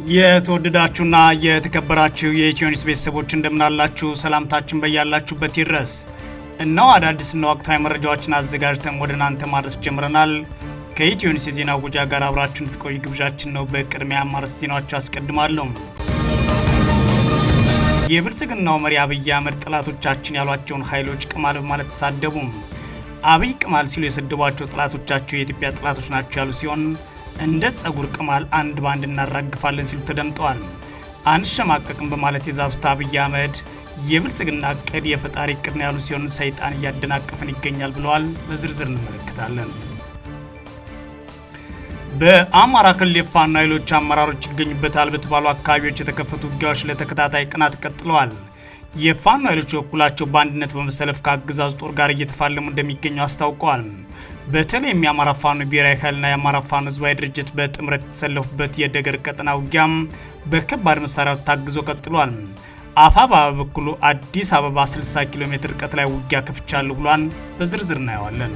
የተወደዳችሁና የተከበራችሁ የኢትዮኒውስ ቤተሰቦች እንደምናላችሁ ሰላምታችን በያላችሁበት ይድረስ። እነሆ አዳዲስና ወቅታዊ መረጃዎችን አዘጋጅተን ወደ እናንተ ማድረስ ጀምረናል። ከኢትዮኒውስ የዜና ጉጃ ጋር አብራችሁ እንድትቆዩ ግብዣችን ነው። በቅድሚያ አርዕስተ ዜናዎችን አስቀድማለሁ። የብልጽግናው መሪ አብይ አህመድ ጠላቶቻችን ያሏቸውን ኃይሎች ቅማል በማለት ተሳደቡ። አብይ ቅማል ሲሉ የሰደቧቸው ጠላቶቻቸው የኢትዮጵያ ጠላቶች ናቸው ያሉ ሲሆን እንደ ጸጉር ቅማል አንድ ባንድ እናራግፋለን ሲሉ ተደምጠዋል። አንሸማቀቅም በማለት የዛቱት አብይ አህመድ የብልጽግና እቅድ የፈጣሪ እቅድ ነው ያሉ ሲሆን ሰይጣን እያደናቀፈን ይገኛል ብለዋል። በዝርዝር እንመለከታለን። በአማራ ክልል የፋኖ ኃይሎች አመራሮች ይገኙበታል በተባሉ አካባቢዎች የተከፈቱ ውጊያዎች ለተከታታይ ቀናት ቀጥለዋል። የፋኖ ኃይሎች በኩላቸው በአንድነት በመሰለፍ ከአገዛዙ ጦር ጋር እየተፋለሙ እንደሚገኙ አስታውቀዋል። በተለይም የአማራ ፋኖ ብሔራዊ ኃይልና የአማራ ፋኖ ህዝባዊ ድርጅት በጥምረት የተሰለፉበት የደገር ቀጠና ውጊያም በከባድ መሳሪያዎች ታግዞ ቀጥሏል። አፋባ በበኩሉ አዲስ አበባ 60 ኪሎ ሜትር ርቀት ላይ ውጊያ ከፍቻለሁ ብሏል። በዝርዝር እናየዋለን።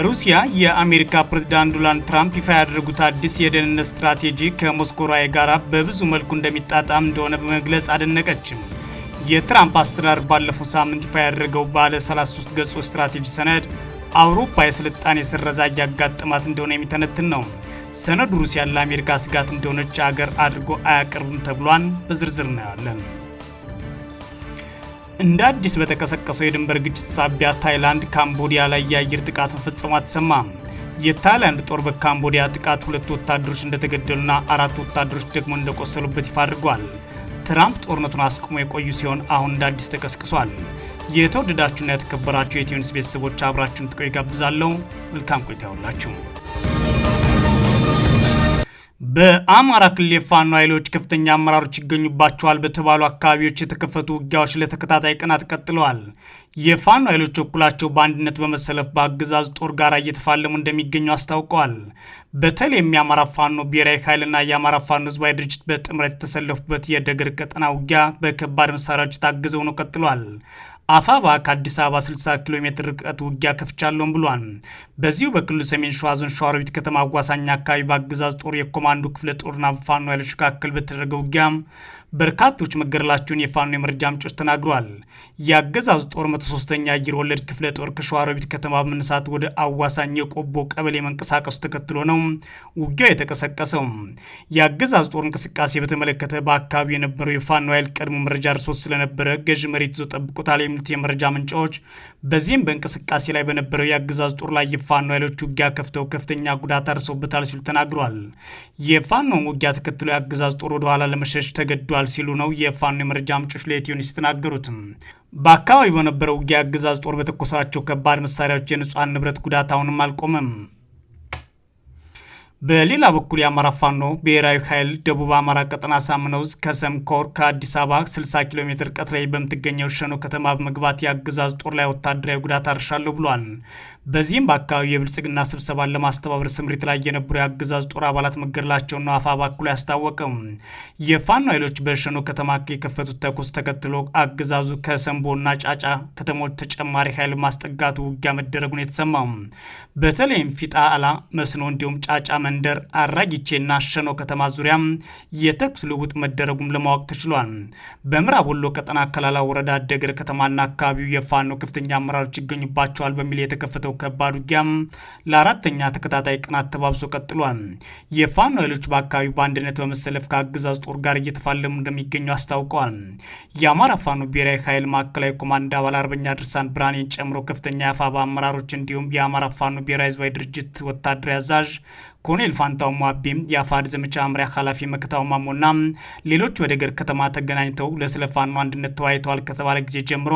ሩሲያ የአሜሪካ ፕሬዝዳንት ዶናልድ ትራምፕ ይፋ ያደረጉት አዲስ የደህንነት ስትራቴጂ ከሞስኮ ራዕይ ጋር በብዙ መልኩ እንደሚጣጣም እንደሆነ በመግለጽ አደነቀችም። የትራምፕ አስተዳደር ባለፈው ሳምንት ይፋ ያደረገው ባለ 33 ገጾች ስትራቴጂ ሰነድ አውሮፓ የስልጣኔ ስረዛ እያጋጠማት እንደሆነ የሚተነትን ነው። ሰነዱ ሩሲያ ለአሜሪካ ስጋት እንደሆነች አገር አድርጎ አያቀርብም ተብሏን። በዝርዝር እናያለን። እንደ አዲስ በተቀሰቀሰው የድንበር ግጭት ሳቢያ ታይላንድ ካምቦዲያ ላይ የአየር ጥቃት መፈጸሟ ተሰማ። የታይላንድ ጦር በካምቦዲያ ጥቃት 2 ወታደሮች እንደተገደሉና 4 ወታደሮች ደግሞ እንደቆሰሉበት ይፋ አድርጓል። ትራምፕ ጦርነቱን አስቆሞ የቆዩ ሲሆን አሁን እንደ አዲስ ተቀስቅሷል። የተወደዳችሁና የተከበራችሁ የኢትዮኒውስ ቤተሰቦች አብራችሁን ትቆዩ ጋብዛለሁ። መልካም ቆይታ ይሁንላችሁ። በአማራ ክልል የፋኖ ኃይሎች ከፍተኛ አመራሮች ይገኙባቸዋል በተባሉ አካባቢዎች የተከፈቱ ውጊያዎች ለተከታታይ ቀናት ቀጥለዋል። የፋኖ ኃይሎች በኩላቸው በአንድነት በመሰለፍ በአገዛዙ ጦር ጋር እየተፋለሙ እንደሚገኙ አስታውቀዋል። በተለይም የአማራ ፋኖ ብሔራዊ ኃይልና የአማራ ፋኖ ህዝባዊ ድርጅት በጥምረት የተሰለፉበት የደገር ቀጠና ውጊያ በከባድ መሳሪያዎች ታግዘው ነው ቀጥሏል። አፋባ ከአዲስ አበባ 60 ኪሎ ሜትር ርቀት ውጊያ ከፍቻለሁ ብሏል። በዚሁ በክልሉ ሰሜን ሸዋ ዞን ሸዋሮቢት ከተማ አዋሳኝ አካባቢ በአገዛዝ ጦር የኮማንዶ ክፍለ ጦርና በፋኖ ኃይሎች መካከል በተደረገ ውጊያ በርካቶች መገደላቸውን የፋኖ የመረጃ ምንጮች ተናግረዋል። የአገዛዙ ጦር 103ኛ አየር ወለድ ክፍለ ጦር ከሸዋሮቢት ከተማ በመነሳት ወደ አዋሳኝ የቆቦ ቀበሌ መንቀሳቀሱ ተከትሎ ነው ውጊያው የተቀሰቀሰው። የአገዛዙ ጦር እንቅስቃሴ በተመለከተ በአካባቢው የነበረው የፋኖ ኃይል ቀድሞ መረጃ ደርሶት ስለነበረ ገዥ መሬት ይዞ ጠብቆታል የሚሉት የመረጃ ምንጮች በዚህም በእንቅስቃሴ ላይ በነበረው የአገዛዙ ጦር ላይ የፋኖ ኃይሎች ውጊያ ከፍተው ከፍተኛ ጉዳት አድርሰውበታል ሲሉ ተናግረዋል። የፋኖን ውጊያ ተከትሎ የአገዛዙ ጦር ወደ ኋላ ለመሸሽ ተገዷል ሲሉ ነው የፋኖ የመረጃ ምንጮች ለኢትዮኒውስ ተናገሩትም። በአካባቢው በነበረው ውጊያ የአገዛዙ ጦር በተኮሳቸው ከባድ መሳሪያዎች የንጹሃን ንብረት ጉዳት አሁንም አልቆመም። በሌላ በኩል የአማራ ፋኖ ብሔራዊ ኃይል ደቡብ አማራ ቀጠና ሳምነውዝ ከሰምኮር ከአዲስ አበባ 60 ኪሎ ሜትር ርቀት ላይ በምትገኘው ሸኖ ከተማ በመግባት የአገዛዙ ጦር ላይ ወታደራዊ ጉዳት አርሻለሁ ብሏል። በዚህም በአካባቢው የብልጽግና ስብሰባን ለማስተባበር ስምሪት ላይ የነበሩ የአገዛዙ ጦር አባላት መገደላቸውን ነው አፋ በኩል ያስታወቀው። የፋኖ ኃይሎች በሸኖ ከተማ የከፈቱት ተኩስ ተከትሎ አገዛዙ ከሰምቦና ጫጫ ከተሞች ተጨማሪ ኃይል ማስጠጋቱ ውጊያ መደረጉን የተሰማው። በተለይም ፊጣ አላ መስኖ እንዲሁም ጫጫ መንደር አራጊቼና ሸኖ ከተማ ዙሪያ የተኩስ ልውውጥ መደረጉም ለማወቅ ተችሏል። በምዕራብ ወሎ ቀጠና ከላላ ወረዳ ደገር ከተማና አካባቢው የፋኖ ከፍተኛ አመራሮች ይገኙባቸዋል በሚል የተከፈተው ከባድ ውጊያ ለአራተኛ ተከታታይ ቀናት ተባብሶ ቀጥሏል። የፋኖ ኃይሎች በአካባቢው በአንድነት በመሰለፍ ከአገዛዙ ጦር ጋር እየተፋለሙ እንደሚገኙ አስታውቀዋል። የአማራ ፋኖ ብሔራዊ ኃይል ማዕከላዊ ኮማንድ አባል አርበኛ ድርሳን ብርሃኔን ጨምሮ ከፍተኛ የአፋባ አመራሮች እንዲሁም የአማራ ፋኖ ብሔራዊ ህዝባዊ ድርጅት ወታደራዊ አዛዥ ኮሎኔል ፋንታው ሟቤም የአፋድ ዘመቻ መምሪያ ኃላፊ መከታው ማሞና ሌሎች በደገር ከተማ ተገናኝተው ለስለ ፋኖ አንድነት ተወያይተዋል ከተባለ ጊዜ ጀምሮ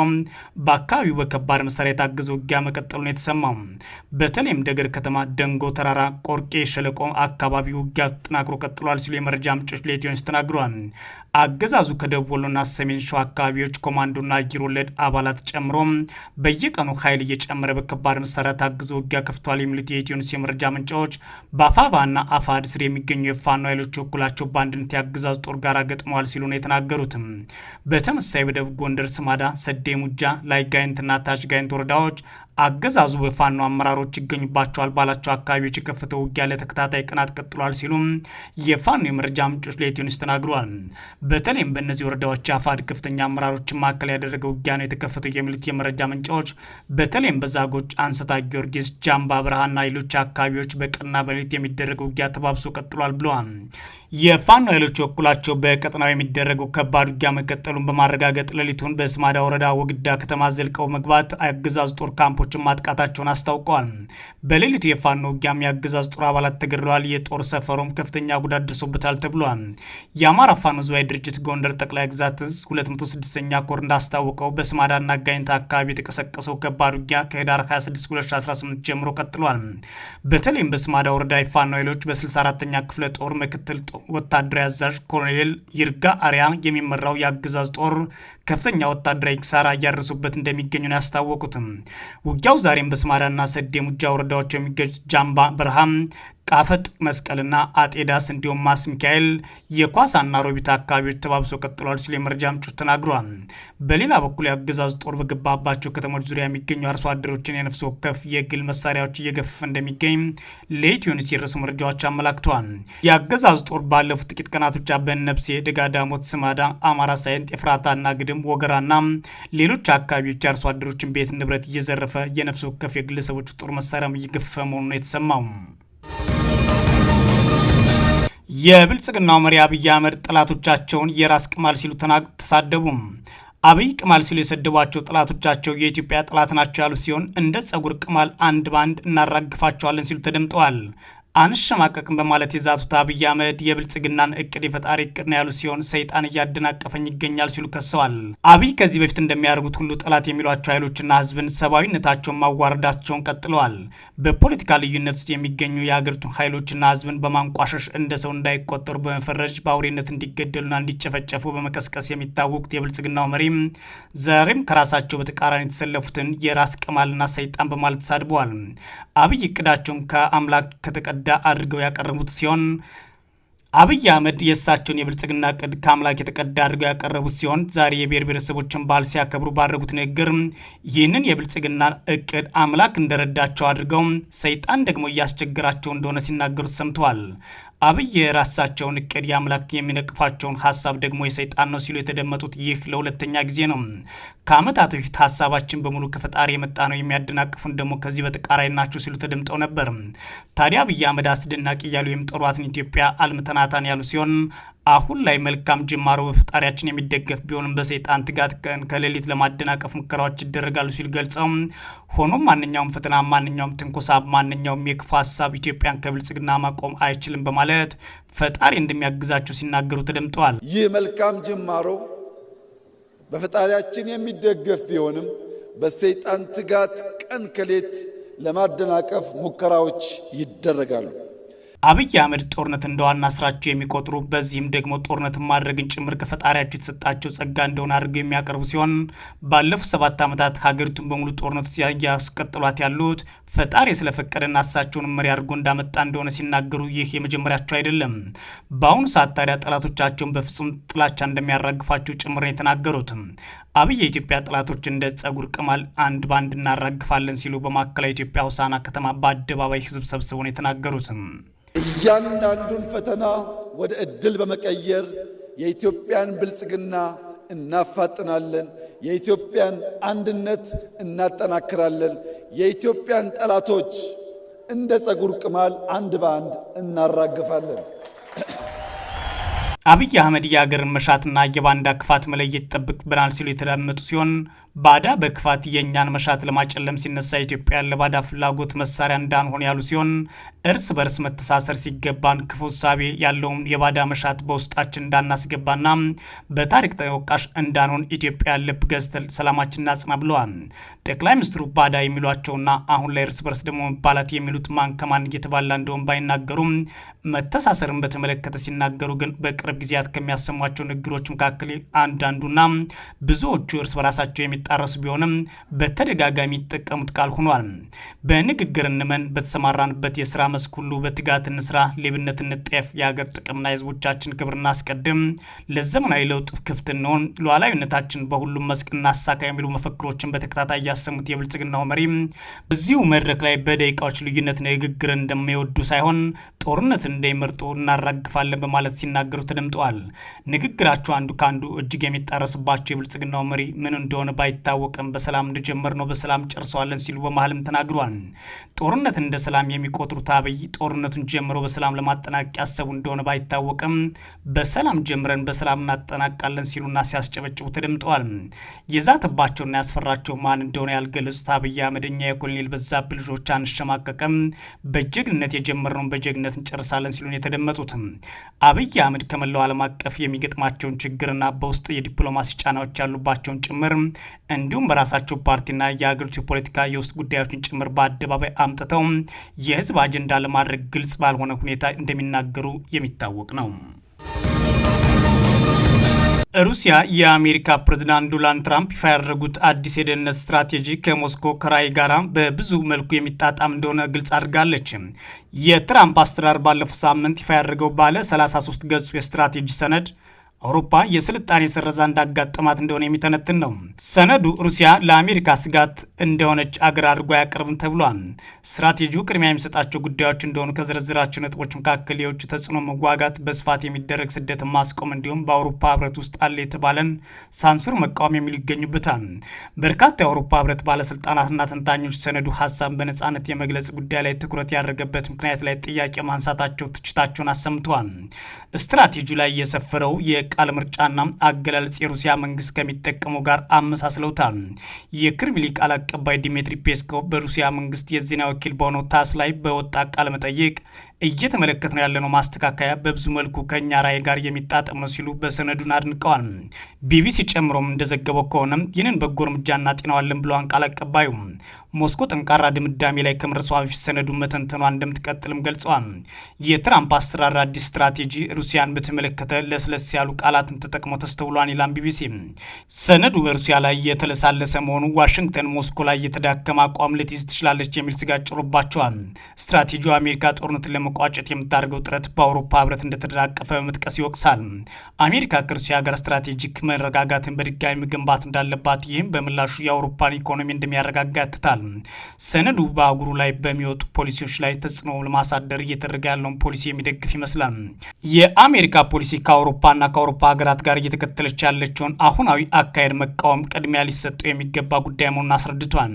በአካባቢው በከባድ መሳሪያ የታገዘ ውጊያ መቀጠሉን የተሰማው። በተለይም ደገር ከተማ ደንጎ ተራራ ቆርቄ ሸለቆ አካባቢ ውጊያ ተጠናክሮ ቀጥሏል ሲሉ የመረጃ ምንጮች ለኢትዮኒውስ ተናግረዋል። አገዛዙ ከደቡብ ወሎና ሰሜን ሸዋ አካባቢዎች ኮማንዶና አየር ወለድ አባላት ጨምሮ በየቀኑ ኃይል እየጨመረ በከባድ መሳሪያ ታግዞ ውጊያ ከፍቷል የሚሉት የኢትዮኒውስ የመረጃ ምንጮች በአፋባና አፋድ ስር የሚገኙ የፋኖ ኃይሎች በኩላቸው በአንድነት የአገዛዙ ጦር ጋር ገጥመዋል ሲሉ ነው የተናገሩትም። በተመሳሳይ በደቡብ ጎንደር ስማዳ፣ ሰዴ ሙጃ፣ ላይ ጋይንትና ታች ጋይንት ወረዳዎች አገዛዙ በፋኖ አመራሮች ይገኙባቸዋል ባላቸው አካባቢዎች የከፈተው ውጊያ ለተከታታይ ቀናት ቀጥሏል ሲሉም የፋኖ የመረጃ ምንጮች ለኢትዮ ኒውስ ተናግረዋል። በተለይም በእነዚህ ወረዳዎች የአፋድ ከፍተኛ አመራሮችን ማዕከል ያደረገ ውጊያ ነው የተከፈተው የሚሉት የመረጃ ምንጮች በተለይም በዛጎች፣ አንስታ ጊዮርጊስ፣ ጃምባ ብርሃንና ሌሎች አካባቢዎች በቀንና በሌሊት የሚደረገው ውጊያ ተባብሶ ቀጥሏል ብለዋል። የፋኖ ኃይሎች በኩላቸው በቀጠናው የሚደረገው ከባድ ውጊያ መቀጠሉን በማረጋገጥ ሌሊቱን በስማዳ ወረዳ ወግዳ ከተማ ዘልቀው መግባት አገዛዙ ጦር ካምፖችን ማጥቃታቸውን አስታውቀዋል። በሌሊቱ የፋኖ ውጊያም የአገዛዙ ጦር አባላት ተገድለዋል፣ የጦር ሰፈሩም ከፍተኛ ጉዳት ደርሶበታል ተብሏል። የአማራ ፋኖ ህዝባዊ ድርጅት ጎንደር ጠቅላይ ግዛት እዝ 206ኛ ኮር እንዳስታወቀው በስማዳና ጋይንት አካባቢ የተቀሰቀሰው ከባድ ውጊያ ከህዳር 26 2018 ጀምሮ ቀጥሏል። በተለይም በስማዳ ወረዳ የፋኖ ኃይሎች በ64ኛ ክፍለ ጦር ምክትል ወታደራዊ አዛዥ ኮሎኔል ይርጋ አሪያ የሚመራው የአገዛዝ ጦር ከፍተኛ ወታደራዊ ኪሳራ እያደረሱበት እንደሚገኙ ነው ያስታወቁትም። ውጊያው ዛሬም በስማዳና ሰዴ ሙጃ ወረዳዎች የሚገኙ ጃምባ ብርሃን፣ ቃፈጥ መስቀልና አጤዳስ እንዲሁም ማስ ሚካኤል የኳሳና ሮቢት አካባቢዎች ተባብሶ ቀጥሏል ሲሉ የመረጃ ምንጮች ተናግረዋል። በሌላ በኩል የአገዛዙ ጦር በገባባቸው ከተሞች ዙሪያ የሚገኙ አርሶ አደሮችን የነፍስ ወከፍ የግል መሳሪያዎች እየገፈፈ እንደሚገኝ ለኢትዮ ኒውስ የደረሱ መረጃዎች አመላክተዋል። የአገዛዙ ጦር ባለፉት ጥቂት ቀናት ብቻ በነብሴ፣ ደጋዳሞት፣ ስማዳ፣ አማራ ሳይንት፣ ኤፍራታና ግድም፣ ወገራና ሌሎች አካባቢዎች የአርሶ አደሮችን ቤት ንብረት እየዘረፈ የነፍስ ወከፍ የግለሰቦች ጦር መሳሪያም እየገፈፈ መሆኑ ነው የተሰማው። የብልጽግናው መሪ አብይ አህመድ ጠላቶቻቸውን የራስ ቅማል ሲሉ ተሳደቡ። አብይ ቅማል ሲሉ የሰደቧቸው ጠላቶቻቸው የኢትዮጵያ ጠላት ናቸው ያሉ ሲሆን እንደ ጸጉር ቅማል አንድ ባንድ እናራግፋቸዋለን ሲሉ ተደምጠዋል። አንሸማቀቅም በማለት የዛቱት አብይ አህመድ የብልጽግናን እቅድ የፈጣሪ እቅድ ነው ያሉ ሲሆን ሰይጣን እያደናቀፈኝ ይገኛል ሲሉ ከሰዋል። አብይ ከዚህ በፊት እንደሚያደርጉት ሁሉ ጠላት የሚሏቸው ኃይሎችና ህዝብን ሰብአዊነታቸውን ማዋረዳቸውን ቀጥለዋል። በፖለቲካ ልዩነት ውስጥ የሚገኙ የሀገሪቱን ኃይሎችና ህዝብን በማንቋሸሽ እንደ ሰው እንዳይቆጠሩ በመፈረጅ በአውሬነት እንዲገደሉና እንዲጨፈጨፉ በመቀስቀስ የሚታወቁት የብልጽግናው መሪም ዛሬም ከራሳቸው በተቃራኒ የተሰለፉትን የራስ ቅማልና ሰይጣን በማለት ተሳድበዋል። አብይ እቅዳቸውን ከአምላክ ከተቀዳ አድርገው ያቀረቡት ሲሆን አብይ አህመድ የእሳቸውን የብልጽግና እቅድ ከአምላክ የተቀዳ አድርገው ያቀረቡት ሲሆን ዛሬ የብሔር ብሔረሰቦችን በዓል ሲያከብሩ ባደረጉት ንግግር ይህንን የብልጽግና እቅድ አምላክ እንደረዳቸው አድርገው ሰይጣን ደግሞ እያስቸገራቸው እንደሆነ ሲናገሩት ሰምተዋል። አብይ የራሳቸውን እቅድ የአምላክ የሚነቅፋቸውን ሀሳብ ደግሞ የሰይጣን ነው ሲሉ የተደመጡት ይህ ለሁለተኛ ጊዜ ነው። ከዓመታት በፊት ሀሳባችን በሙሉ ከፈጣሪ የመጣ ነው፣ የሚያደናቅፉን ደግሞ ከዚህ በተቃራኒ ናቸው ሲሉ ተደምጠው ነበር። ታዲያ አብይ አህመድ አስደናቂ እያሉ የሚጠሯትን ኢትዮጵያ አልምተናታን ያሉ ሲሆን አሁን ላይ መልካም ጅማሮ በፈጣሪያችን የሚደገፍ ቢሆንም በሰይጣን ትጋት ቀን ከሌሊት ለማደናቀፍ ሙከራዎች ይደረጋሉ ሲሉ ገልጸው ሆኖም ማንኛውም ፈተና፣ ማንኛውም ትንኮሳ፣ ማንኛውም የክፉ ሀሳብ ኢትዮጵያን ከብልጽግና ማቆም አይችልም በማለት ፈጣሪ እንደሚያግዛቸው ሲናገሩ ተደምጠዋል። ይህ መልካም ጅማሮ በፈጣሪያችን የሚደገፍ ቢሆንም በሰይጣን ትጋት ቀን ከሌት ለማደናቀፍ ሙከራዎች ይደረጋሉ። አብይ አህመድ ጦርነት እንደ ዋና ስራቸው የሚቆጥሩ በዚህም ደግሞ ጦርነትን ማድረግን ጭምር ከፈጣሪያቸው የተሰጣቸው ጸጋ እንደሆነ አድርገው የሚያቀርቡ ሲሆን ባለፉት 7 ዓመታት ሀገሪቱን በሙሉ ጦርነቱ ያስቀጥሏት ያሉት ፈጣሪ ስለፈቀደና እሳቸውን መሪ አድርጎ እንዳመጣ እንደሆነ ሲናገሩ ይህ የመጀመሪያቸው አይደለም። በአሁኑ ሰዓት ታዲያ ጠላቶቻቸውን በፍጹም ጥላቻ እንደሚያራግፋቸው ጭምር ነው የተናገሩት። አብይ የኢትዮጵያ ጠላቶች እንደ ጸጉር ቅማል አንድ ባንድ እናራግፋለን ሲሉ በማዕከላዊ ኢትዮጵያ ሆሳዕና ከተማ በአደባባይ ህዝብ ሰብስበው ነው የተናገሩት። እያንዳንዱን ፈተና ወደ እድል በመቀየር የኢትዮጵያን ብልጽግና እናፋጥናለን፣ የኢትዮጵያን አንድነት እናጠናክራለን፣ የኢትዮጵያን ጠላቶች እንደ ጸጉር ቅማል አንድ ባንድ እናራግፋለን። አብይ አህመድ የሀገርን መሻትና የባንዳ ክፋት መለየት ይጠበቅብናል ሲሉ የተዳመጡ ሲሆን ባዳ በክፋት የእኛን መሻት ለማጨለም ሲነሳ ኢትዮጵያን ለባዳ ፍላጎት መሳሪያ እንዳንሆን ያሉ ሲሆን እርስ በርስ መተሳሰር ሲገባን ክፉ እሳቤ ያለውን የባዳ መሻት በውስጣችን እንዳናስገባና በታሪክ ተወቃሽ እንዳንሆን ኢትዮጵያ ልብ ገዝተን ሰላማችን እናጽና ብለዋል። ጠቅላይ ሚኒስትሩ ባዳ የሚሏቸውና አሁን ላይ እርስ በርስ ደግሞ መባላት የሚሉት ማን ከማን እየተባላ እንደሆን ባይናገሩም መተሳሰርን በተመለከተ ሲናገሩ ግን በቅርብ ጊዜያት ከሚያሰሟቸው ንግግሮች መካከል አንዳንዱና ብዙዎቹ እርስ በራሳቸው የሚጣረሱ ቢሆንም በተደጋጋሚ የሚጠቀሙት ቃል ሆኗል። በንግግር እንመን፣ በተሰማራንበት የስራ መስክ ሁሉ በትጋት እንስራ፣ ሌብነት እንጠየፍ፣ የሀገር ጥቅምና የህዝቦቻችን ክብር እናስቀድም፣ ለዘመናዊ ለውጥ ክፍት እንሆን፣ ሉዓላዊነታችን በሁሉም መስክ እናሳካ የሚሉ መፈክሮችን በተከታታይ ያሰሙት የብልጽግናው መሪ በዚሁ መድረክ ላይ በደቂቃዎች ልዩነት ንግግር እንደሚወዱ ሳይሆን ጦርነት እንደሚመርጡ እናራግፋለን በማለት ሲናገሩ ተደምጠዋል። ንግግራቸው አንዱ ከአንዱ እጅግ የሚጣረስባቸው የብልጽግናው መሪ ምን እንደሆነ ባይታወቅም በሰላም እንደጀመርነው በሰላም ጨርሰዋለን ሲሉ በመሃልም ተናግሯል። ጦርነት እንደ ሰላም የሚቆጥሩት አብይ ጦርነቱን ጀምሮ በሰላም ለማጠናቀቅ ያሰቡ እንደሆነ ባይታወቅም በሰላም ጀምረን በሰላም እናጠናቃለን ሲሉና ሲያስጨበጭቡ ተደምጠዋል። የዛተባቸውና ያስፈራቸው ማን እንደሆነ ያልገለጹት አብይ አህመድ እኛ የኮሎኔል በዛብህ ልጆች አንሸማቀቅም፣ በጀግንነት የጀመርነውን በጀግንነት እንጨርሳለን ሲሉን የተደመጡትም አብይ አህመድ ከመላው ዓለም አቀፍ የሚገጥማቸውን ችግርና በውስጥ የዲፕሎማሲ ጫናዎች ያሉባቸውን ጭምር እንዲሁም በራሳቸው ፓርቲና የሀገሪቱ የፖለቲካ የውስጥ ጉዳዮችን ጭምር በአደባባይ አምጥተው የህዝብ አጀንዳ ለማድረግ ግልጽ ባልሆነ ሁኔታ እንደሚናገሩ የሚታወቅ ነው። ሩሲያ የአሜሪካ ፕሬዝዳንት ዶናልድ ትራምፕ ይፋ ያደረጉት አዲስ የደህንነት ስትራቴጂ ከሞስኮ ከራዕይ ጋር በብዙ መልኩ የሚጣጣም እንደሆነ ግልጽ አድርጋለች። የትራምፕ አስተዳደር ባለፈው ሳምንት ይፋ ያደረገው ባለ 33 ገጹ የስትራቴጂ ሰነድ አውሮፓ የስልጣኔ ስረዛ እንዳጋጠማት እንደሆነ የሚተነትን ነው። ሰነዱ ሩሲያ ለአሜሪካ ስጋት እንደሆነች አገር አድርጎ አያቀርብም ተብሏል። ስትራቴጂው ቅድሚያ የሚሰጣቸው ጉዳዮች እንደሆኑ ከዝርዝራቸው ነጥቦች መካከል የውጭ ተጽዕኖ መዋጋት፣ በስፋት የሚደረግ ስደትን ማስቆም እንዲሁም በአውሮፓ ህብረት ውስጥ አለ የተባለን ሳንሱር መቃወም የሚሉ ይገኙበታል። በርካታ የአውሮፓ ህብረት ባለስልጣናትና ተንታኞች ሰነዱ ሀሳብ በነጻነት የመግለጽ ጉዳይ ላይ ትኩረት ያደረገበት ምክንያት ላይ ጥያቄ ማንሳታቸው ትችታቸውን አሰምተዋል። ስትራቴጂው ላይ የሰፈረው ቃል ምርጫና አገላለጽ የሩሲያ መንግስት ከሚጠቀመው ጋር አመሳስለውታል። የክሬምሊን ቃል አቀባይ ዲሚትሪ ፔስኮቭ በሩሲያ መንግስት የዜና ወኪል በሆነው ታስ ላይ በወጣ ቃለ መጠይቅ እየተመለከት ነው ያለነው ማስተካከያ በብዙ መልኩ ከኛ ራዕይ ጋር የሚጣጠም ነው ሲሉ በሰነዱን አድንቀዋል። ቢቢሲ ጨምሮም እንደዘገበው ከሆነ ይህንን በጎ እርምጃ እናጤነዋለን ብለዋል ቃል አቀባዩ። ሞስኮ ጠንካራ ድምዳሜ ላይ ከመድረሷ በፊት ሰነዱን መተንተኗ እንደምትቀጥልም ገልጸዋል። የትራምፕ አስተዳደር አዲስ ስትራቴጂ ሩሲያን በተመለከተ ለስለስ ያሉ ቃላትን ተጠቅሞ ተስተውሏል ይላል ቢቢሲ። ሰነዱ በሩሲያ ላይ የተለሳለሰ መሆኑ ዋሽንግተን ሞስኮ ላይ የተዳከመ አቋም ልትይዝ ትችላለች የሚል ስጋት ጭሮባቸዋል። ስትራቴጂው አሜሪካ ጦርነትን ለመቋጨት የምታደርገው ጥረት በአውሮፓ ህብረት እንደተደናቀፈ በመጥቀስ ይወቅሳል። አሜሪካ ከሩሲያ ጋር ስትራቴጂክ መረጋጋትን በድጋሚ መገንባት እንዳለባት፣ ይህም በምላሹ የአውሮፓን ኢኮኖሚ እንደሚያረጋጋ ያትታል። ሰነዱ በአህጉሩ ላይ በሚወጡ ፖሊሲዎች ላይ ተጽዕኖ ለማሳደር እየተደረገ ያለውን ፖሊሲ የሚደግፍ ይመስላል። የአሜሪካ ፖሊሲ ከአውሮፓና ከአውሮፓ ሀገራት ጋር እየተከተለች ያለችውን አሁናዊ አካሄድ መቃወም ቅድሚያ ሊሰጠው የሚገባ ጉዳይ መሆኑን አስረድቷል።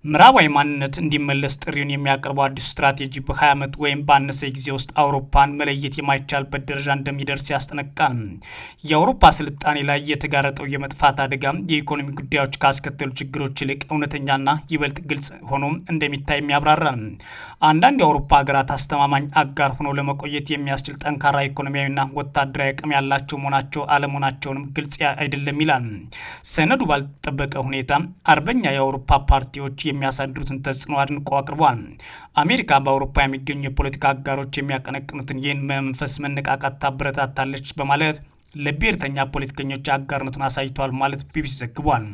ምዕራባዊ ማንነት እንዲመለስ ጥሪውን የሚያቀርበው አዲሱ ስትራቴጂ በ20 ዓመት ወይም ባነሰ ጊዜ ውስጥ አውሮፓን መለየት የማይቻልበት ደረጃ እንደሚደርስ ያስጠነቅቃል። የአውሮፓ ስልጣኔ ላይ የተጋረጠው የመጥፋት አደጋ የኢኮኖሚ ጉዳዮች ካስከተሉ ችግሮች ይልቅ እውነተኛና ይበልጥ ግልጽ ሆኖ እንደሚታይ ያብራራል። አንዳንድ የአውሮፓ ሀገራት አስተማማኝ አጋር ሆነው ለመቆየት የሚያስችል ጠንካራ ኢኮኖሚያዊና ወታደራዊ አቅም ያላቸው መሆናቸው አለመሆናቸውንም ግልጽ አይደለም ይላል። ሰነዱ ባልተጠበቀ ሁኔታ አርበኛ የአውሮፓ ፓርቲዎች የሚያሳድሩትን ተጽዕኖ አድንቆ አቅርቧል። አሜሪካ በአውሮፓ የሚገኙ የፖለቲካ አጋሮች የሚያቀነቅኑትን ይህን መንፈስ መነቃቃት ታበረታታለች በማለት ለብሔርተኛ ፖለቲከኞች አጋርነቱን አሳይቷል ማለት ቢቢሲ ዘግቧል።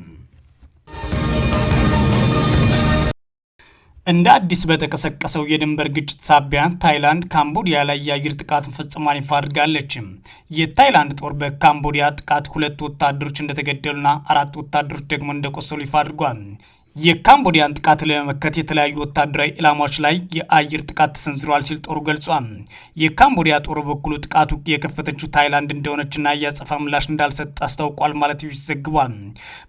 እንደ አዲስ በተቀሰቀሰው የድንበር ግጭት ሳቢያ ታይላንድ ካምቦዲያ ላይ የአየር ጥቃት ፈጽሟን ይፋ አድርጋለች። የታይላንድ ጦር በካምቦዲያ ጥቃት 2 ወታደሮች እንደተገደሉና 4 ወታደሮች ደግሞ እንደቆሰሉ ይፋ አድርጓል። የካምቦዲያን ጥቃት ለመመከት የተለያዩ ወታደራዊ ኢላማዎች ላይ የአየር ጥቃት ተሰንዝረዋል ሲል ጦሩ ገልጿል። የካምቦዲያ ጦር በኩሉ ጥቃቱ የከፈተችው ታይላንድ እንደሆነችና የአጸፋ ምላሽ እንዳልሰጥ አስታውቋል ማለት ዘግቧል።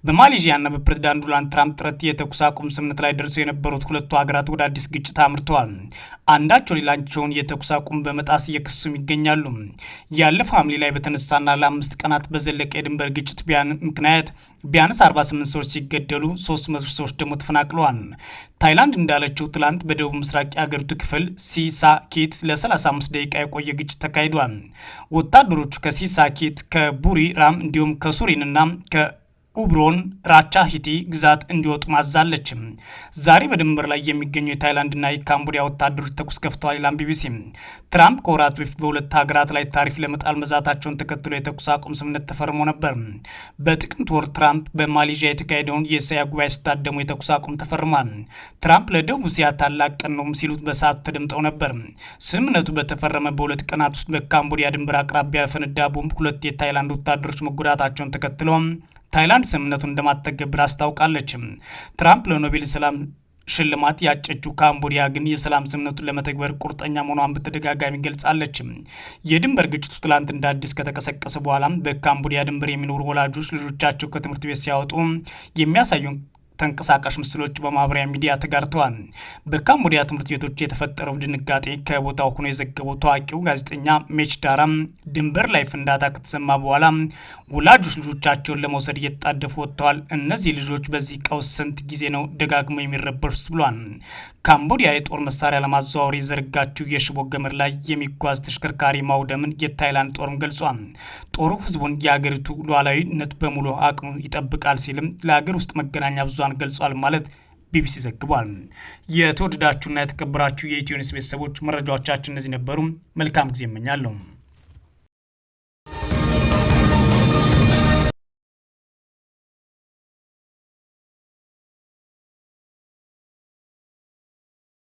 በማሌዥያና በፕሬዝዳንት ዶናልድ ትራምፕ ጥረት የተኩስ አቁም ስምምነት ላይ ደርሰው የነበሩት ሁለቱ ሀገራት ወደ አዲስ ግጭት አምርተዋል። አንዳቸው ሌላቸውን የተኩስ አቁም በመጣስ እየከሰሱም ይገኛሉ። ያለፈው ሐምሌ ላይ በተነሳና ለ5 ቀናት በዘለቀ የድንበር ግጭት ምክንያት ቢያንስ 48 ሰዎች ሲገደሉ 300 ሰዎች ደግሞ ተፈናቅለዋል። ታይላንድ እንዳለችው ትላንት በደቡብ ምስራቅ የአገሪቱ ክፍል ሲሳኪት ለ35 ደቂቃ የቆየ ግጭት ተካሂዷል። ወታደሮቹ ከሲሳኪት ከቡሪ ራም እንዲሁም ከሱሪንና ኡብሮን ራቻሂቲ ግዛት እንዲወጡ ማዛለች። ዛሬ በድንበር ላይ የሚገኙ የታይላንድና የካምቦዲያ ወታደሮች ተኩስ ከፍተዋል ይላል ቢቢሲ። ትራምፕ ከወራት በፊት በሁለት ሀገራት ላይ ታሪፍ ለመጣል መዛታቸውን ተከትሎ የተኩስ አቁም ስምምነት ተፈርሞ ነበር። በጥቅምት ወር ትራምፕ በማሌዥያ የተካሄደውን የእስያ ጉባኤ ሲታደሙ የተኩስ አቁም ተፈርሟል። ትራምፕ ለደቡብ እስያ ታላቅ ቀን ነው ሲሉት በሰዓቱ ተደምጠው ነበር። ስምምነቱ በተፈረመ በሁለት ቀናት ውስጥ በካምቦዲያ ድንበር አቅራቢያ የፈነዳ ቦምብ ሁለት የታይላንድ ወታደሮች መጎዳታቸውን ተከትሎ ታይላንድ ስምምነቱን እንደማትተገብር አስታውቃለች። ትራምፕ ለኖቤል ሰላም ሽልማት ያጨችው ካምቦዲያ ግን የሰላም ስምምነቱን ለመተግበር ቁርጠኛ መሆኗን በተደጋጋሚ ገልጻለች። የድንበር ግጭቱ ትላንት እንደ አዲስ ከተቀሰቀሰ በኋላ በካምቦዲያ ድንበር የሚኖሩ ወላጆች ልጆቻቸው ከትምህርት ቤት ሲያወጡ የሚያሳዩን ተንቀሳቃሽ ምስሎች በማህበራዊ ሚዲያ ተጋርተዋል። በካምቦዲያ ትምህርት ቤቶች የተፈጠረው ድንጋጤ ከቦታው ሆኖ የዘገበው ታዋቂው ጋዜጠኛ ሜችዳራ ድንበር ላይ ፍንዳታ ከተሰማ በኋላ ወላጆች ልጆቻቸውን ለመውሰድ እየተጣደፉ ወጥተዋል። እነዚህ ልጆች በዚህ ቀውስ ስንት ጊዜ ነው ደጋግመው የሚረበሹት ብሏል። ካምቦዲያ የጦር መሳሪያ ለማዘዋወር የዘረጋችው የሽቦ ገመድ ላይ የሚጓዝ ተሽከርካሪ ማውደምን የታይላንድ ጦርም ገልጿል። ጦሩ ህዝቡን የሀገሪቱ ሉዓላዊነት በሙሉ አቅሙ ይጠብቃል ሲልም ለሀገር ውስጥ መገናኛ ብዙሃን ገልጿል ማለት ቢቢሲ ዘግቧል። የተወደዳችሁና የተከበራችሁ የኢትዮ ኒውስ ቤተሰቦች መረጃዎቻችን እነዚህ ነበሩ። መልካም ጊዜ እመኛለሁ።